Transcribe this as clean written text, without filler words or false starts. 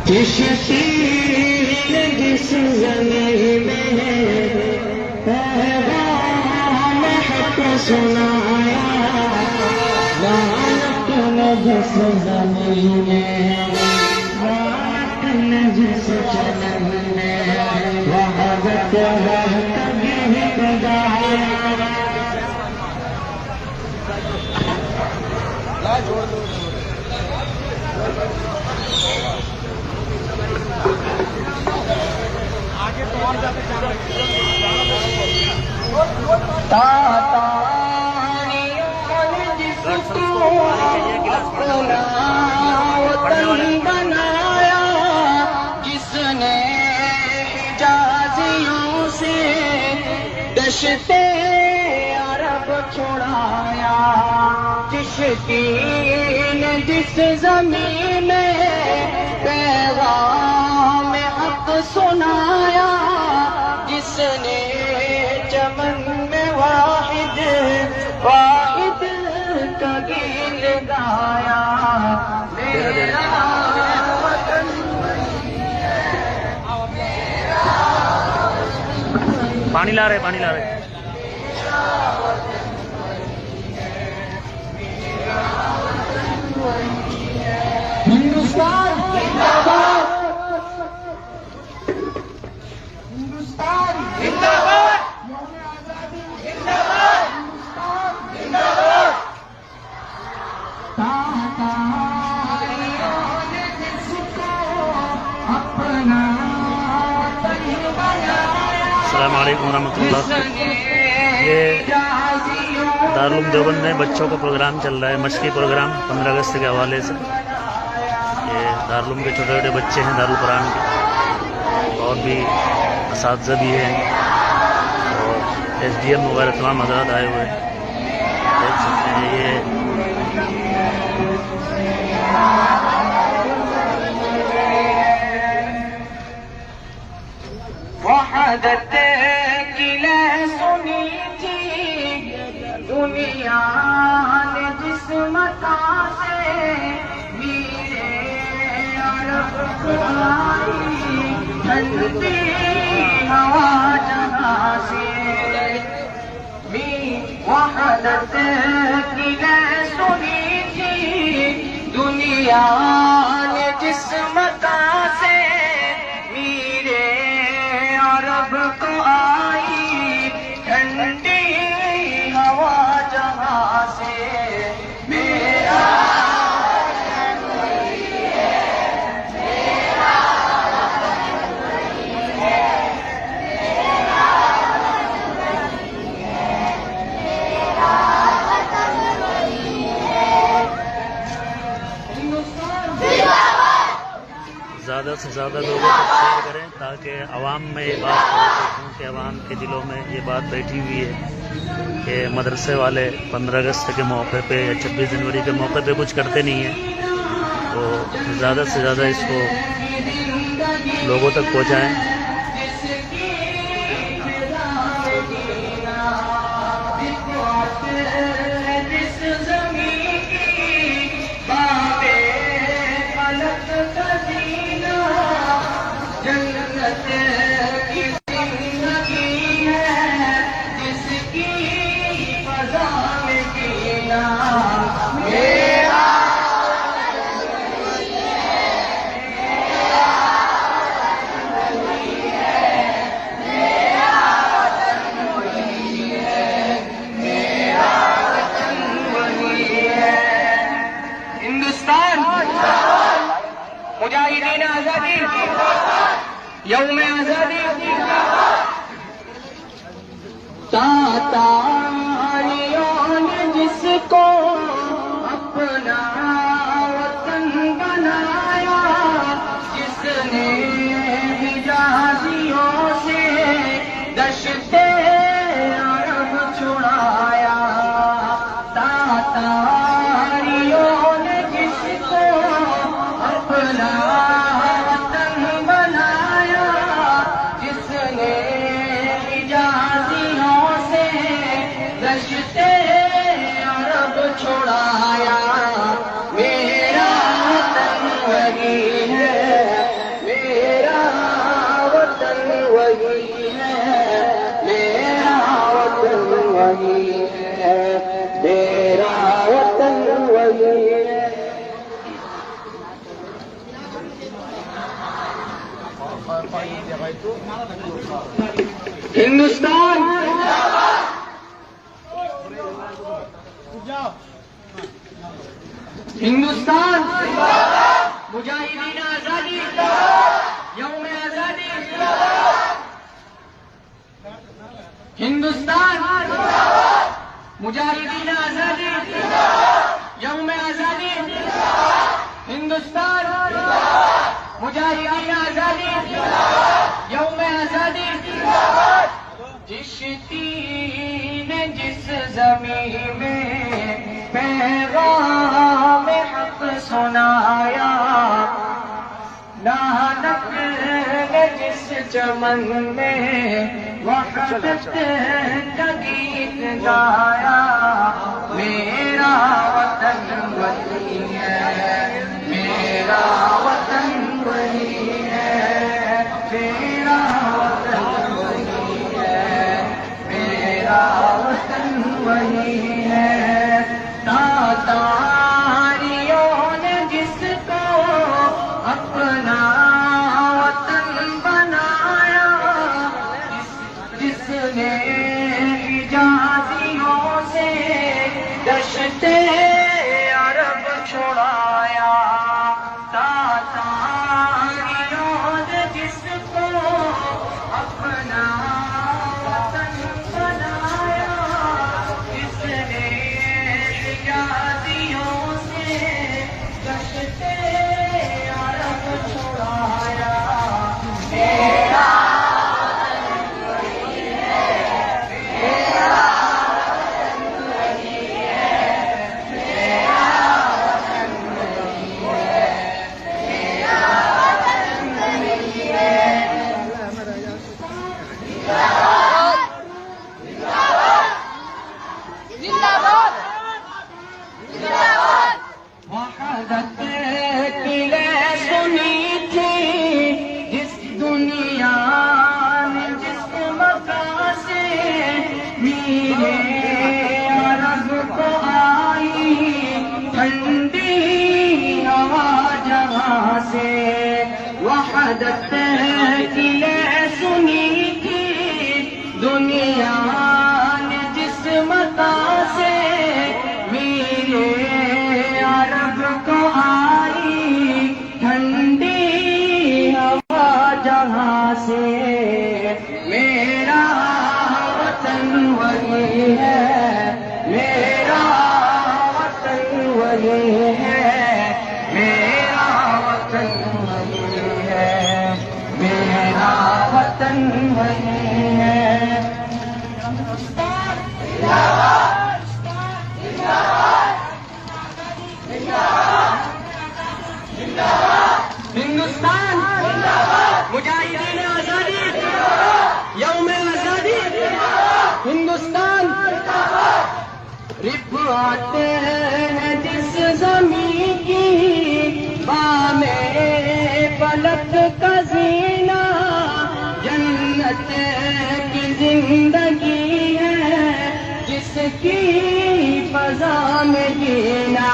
کشتی نے جس زمین میں پیغام حق سنایا، لعنت نے جس زمین میں، لعنت نے جس چمن میں وحدت کبھی گایا۔ بنایا جس نے حجازیوں سے دشتے عرب چھڑایا، کشتی نے جس زمین میں پیغام حق سنایا، جس نے چمن میں واحد واحد کا گیت گایا، میرا وطن پانی لا رہے ہندوستان زندہ باد، ہندوستان زندہ باد، یوم آزادی زندہ باد، ہندوستان زندہ باد۔ تاتاریوں نے جس کو اپنا وطن بنایا، السلام علیکم ورحمۃ اللہ۔ یہ دارالعلوم دیوبند میں بچوں کا پروگرام چل رہا ہے، مشقی پروگرام 15 اگست کے حوالے سے۔ یہ دارالعلوم کے چھوٹے چھوٹے بچے ہیں دارالقرآن کے، اور بھی اساتذہ بھی ہیں، اور SDM وغیرہ تمام حضرات آئے ہوئے ہیں، دیکھ سکتے ہیں۔ یہ وحدت کی لے سنی تھی دنیا نے جس مکان سے، میرے عرب کو آئی ٹھنڈی ہوا جہاں سے، وحدت کی لے سنی تھی دنیا نے جس مکان سے، میرے عرب کو آئی ٹھنڈی ہوا جہاں سے، میرا وطن وہی ہے، میرا وطن وہی ہے، میرا وطن وہی ہے، میرا وطن وہی ہے۔ ہندوستان زندہ باد۔ زیادہ سے زیادہ لوگوں تک شیئر کریں تاکہ عوام میں یہ بات پہنچے، کیونکہ عوام کے دلوں میں یہ بات بیٹھی ہوئی ہے کہ مدرسے والے 15 اگست کے موقع پہ یا 26 جنوری کے موقع پہ کچھ کرتے نہیں ہیں، تو زیادہ سے زیادہ اس کو لوگوں تک پہنچائیں۔ مجاہدین آزادی، یوم آزادی، تاتاریوں نے جس کو اپنا وطن بنایا، جس نے حجازیوں سے دشتے عرب چھڑایا، تاتاریوں نے جس کو اپنا وطن بنایا، جس نے حجازیوں سے دشتے عرب چھڑایا، میرا وطن وہی ہے، ہندوستان ہندوستان مجاہدین آزادی یوم آزادی ہندوستان مجاہدین آزادی یوم آزادی ہندوستان مجاہدین آزادی یوم آزادی چشتی نے جس زمین میں پیغام حق سنایا، نانک نے جس چمن میں وحدت کا گیت گایا، میرا وطن وہی ہے، میرا وطن وہی ہے، میرا وطن وہی ہے، میرا وطن وہی ہے۔ تاتاریوں نے جس کو اپنا وطن بنایا، جس نے حجازیوں سے دشتے عرب چھڑایا، تاتاریوں نے جس کو اپنا وطن بنایا، جس نے حجازیوں سے دشتے عرب چھڑایا، میرا وحدت کی لے سنی تھی جس دنیا میں، جس مکان سے میرے عرب کو آئی ٹھنڈی ہوا جہاں سے، وحدت کی لے سنی تھی دنیا نے جس مکان سے میرے عرب کو آئی ٹھنڈی ہوا جہاں سے، میرا وطن وہی ہے، میرا وطن وہی ہے، میرا وطن وہی ہے، میرا وطن وہی ہے۔ ہندوستان مجاہدین آزادی یوم آزادی ہندوستان، رفعت ہے جس زمین کی بامے فلک کا زینہ، جنت کی زندگی ہے جس کی فضا میں جینا،